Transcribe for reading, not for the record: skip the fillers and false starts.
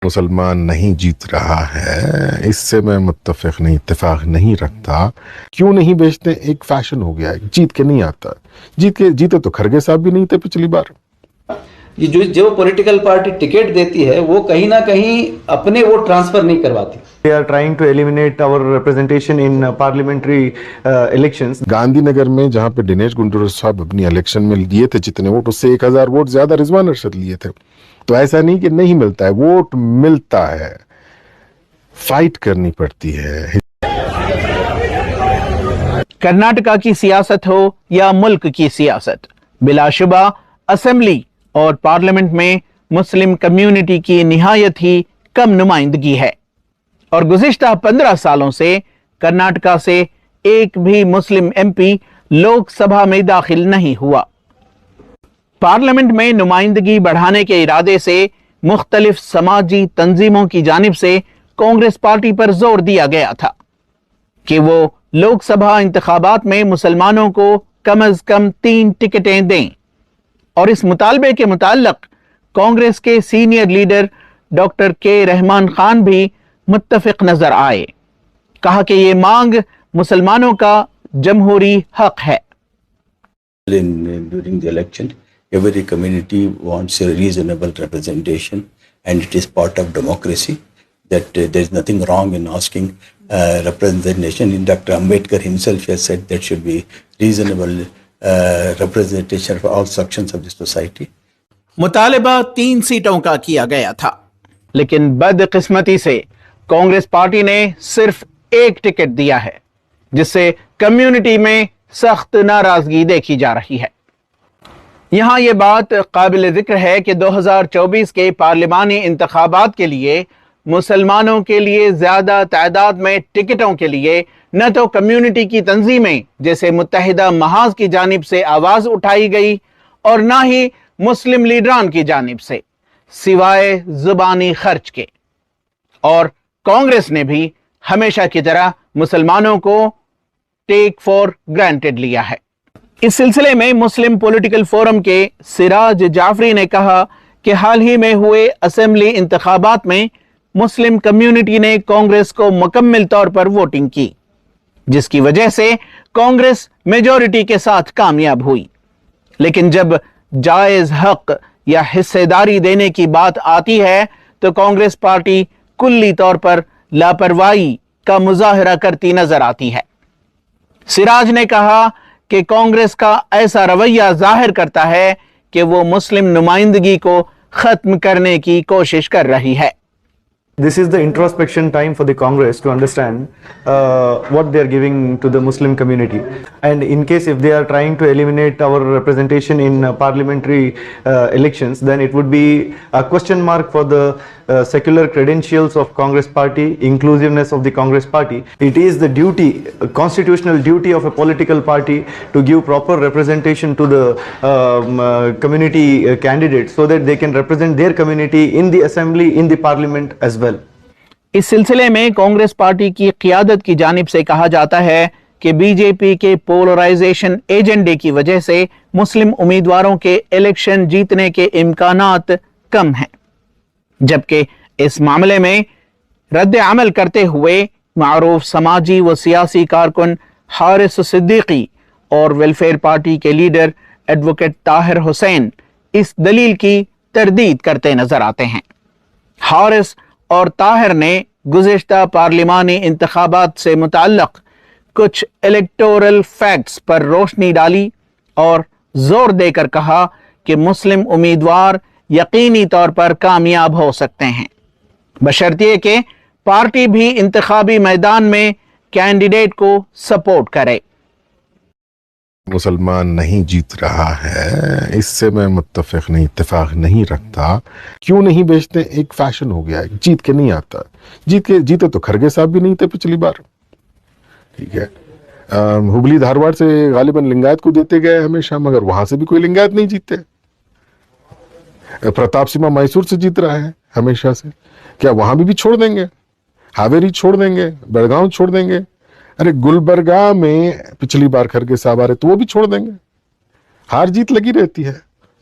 مسلمان نہیں جیت رہا ہے، اس سے میں متفق نہیں، اتفاق نہیں رکھتا۔ کیوں نہیں بیچتے؟ ایک فیشن ہو گیا ہے، جیت کے نہیں آتا۔ جیتے تو کھرگے صاحب بھی نہیں تھے پچھلی بار۔ جو پولیٹیکل پارٹی ٹکٹ دیتی ہے وہ کہیں نہ کہیں اپنے ووٹ ٹرانسفر نہیں کرواتی۔ They are trying to eliminate our representation in parliamentary elections. Gandhi Nagar میں جہاں پہ دنیش گنڈورو صاحب اپنی الیکشن میں لیے تھے جتنے ووٹ، اس سے 1000 ووٹ زیادہ رضوان ارشد لیے تھے۔ تو ایسا نہیں کہ نہیں ملتا ہے، ووٹ ملتا ہے، فائٹ کرنی پڑتی ہے۔ کرناٹکا کی سیاست ہو یا ملک کی سیاست، بلا شبہ اسمبلی اور پارلیمنٹ میں مسلم کمیونٹی کی نہایت ہی کم نمائندگی ہے، اور گزشتہ 15 سالوں سے کرناٹکا سے ایک بھی مسلم ایم پی لوک سبھا میں داخل نہیں ہوا۔ پارلیمنٹ میں نمائندگی بڑھانے کے ارادے سے مختلف سماجی تنظیموں کی جانب سے کانگریس پارٹی پر زور دیا گیا تھا کہ وہ لوک سبھا انتخابات میں مسلمانوں کو کم از کم 3 ٹکٹیں دیں، اور اس مطالبے کے متعلق کانگریس کے سینئر لیڈر ڈاکٹر کے رحمان خان بھی متفق نظر آئے۔ کہا کہ یہ مانگ مسلمانوں کا جمہوری حق ہے۔ During the election, every community wants a reasonable representation, and it is part of democracy that there is nothing wrong in asking representation. And Dr. Ambedkar himself has said there should be reasonable representation for all sections of the society. مطالبہ 3 سیٹوں کا کیا گیا تھا، لیکن بدقسمتی سے Congress party نے صرف 1 ٹکٹ دیا ہے، جس سے کمیونٹی میں سخت ناراضگی دیکھی جا رہی ہے۔ یہاں یہ بات قابل ذکر ہے کہ 2024 کے پارلیمانی انتخابات کے لیے مسلمانوں کے لیے زیادہ تعداد میں ٹکٹوں کے لیے نہ تو کمیونٹی کی تنظیمیں جیسے متحدہ محاذ کی جانب سے آواز اٹھائی گئی، اور نہ ہی مسلم لیڈران کی جانب سے، سوائے زبانی خرچ کے۔ اور کانگریس نے بھی ہمیشہ کی طرح مسلمانوں کو ٹیک فار گرانٹیڈ لیا ہے۔ اس سلسلے میں مسلم پولیٹیکل فورم کے سراج جعفری نے کہا کہ حال ہی میں ہوئے اسمبلی انتخابات میں مسلم کمیونٹی نے کانگریس کو مکمل طور پر ووٹنگ کی، جس کی وجہ سے کانگریس میجورٹی کے ساتھ کامیاب ہوئی۔ لیکن جب جائز حق یا حصے داری دینے کی بات آتی ہے تو کانگریس پارٹی کلی طور پر لاپرواہی کا مظاہرہ کرتی نظر آتی ہے۔ سراج نے کہا کہ کانگریس کا ایسا رویہ ظاہر کرتا ہے کہ وہ مسلم نمائندگی کو ختم کرنے کی کوشش کر رہی ہے۔ This is the introspection time for the Congress to understand what they are giving to the Muslim community. And in case if they are trying to eliminate our representation in parliamentary elections, then it would be a question mark for the secular credentials of Congress party, inclusiveness of the Congress party. It is the duty, constitutional duty of a political party to give proper representation to the community candidates so that they can represent their community in the assembly, in the parliament as well. اس سلسلے میں Congress party کی قیادت کی جانب سے کہا جاتا ہے کہ بی جے پی کے پولرائزیشن ایجنڈے کی وجہ سے مسلم امیدواروں کے الیکشن جیتنے کے امکانات کم ہیں، جبکہ اس معاملے میں رد عمل کرتے ہوئے معروف سماجی و سیاسی کارکن حارث صدیقی اور ویلفیئر پارٹی کے لیڈر ایڈوکیٹ طاہر حسین اس دلیل کی تردید کرتے نظر آتے ہیں۔ حارث اور طاہر نے گزشتہ پارلیمانی انتخابات سے متعلق کچھ الیکٹورل فیکٹس پر روشنی ڈالی اور زور دے کر کہا کہ مسلم امیدوار یقینی طور پر کامیاب ہو سکتے ہیں، بشرطیہ کہ پارٹی بھی انتخابی میدان میں کینڈیڈیٹ کو سپورٹ کرے۔ مسلمان نہیں جیت رہا ہے، اس سے میں متفق نہیں، اتفاق نہیں رکھتا۔ کیوں نہیں بیچتے؟ ایک فیشن ہو گیا ہے، جیت کے نہیں آتا۔ جیتے تو کھرگے صاحب بھی نہیں تھے پچھلی بار، ٹھیک ہے۔ ہبلی دھارواڑ سے غالباً لنگایت کو دیتے گئے ہمیشہ، مگر وہاں سے بھی کوئی لنگایت نہیں جیتے۔ پرتاپ سنگھ میسور سے جیت رہا ہے ہمیشہ سے، کیا وہاں بھی چھوڑ دیں گے؟ ہاویری چھوڑ دیں گے؟ بڑگاؤں چھوڑ دیں گے؟ ارے گلبرگہ میں پچھلی بار کھرگے صاحب آ رہے تو وہ بھی چھوڑ دیں گے؟ ہار جیت لگی رہتی ہے۔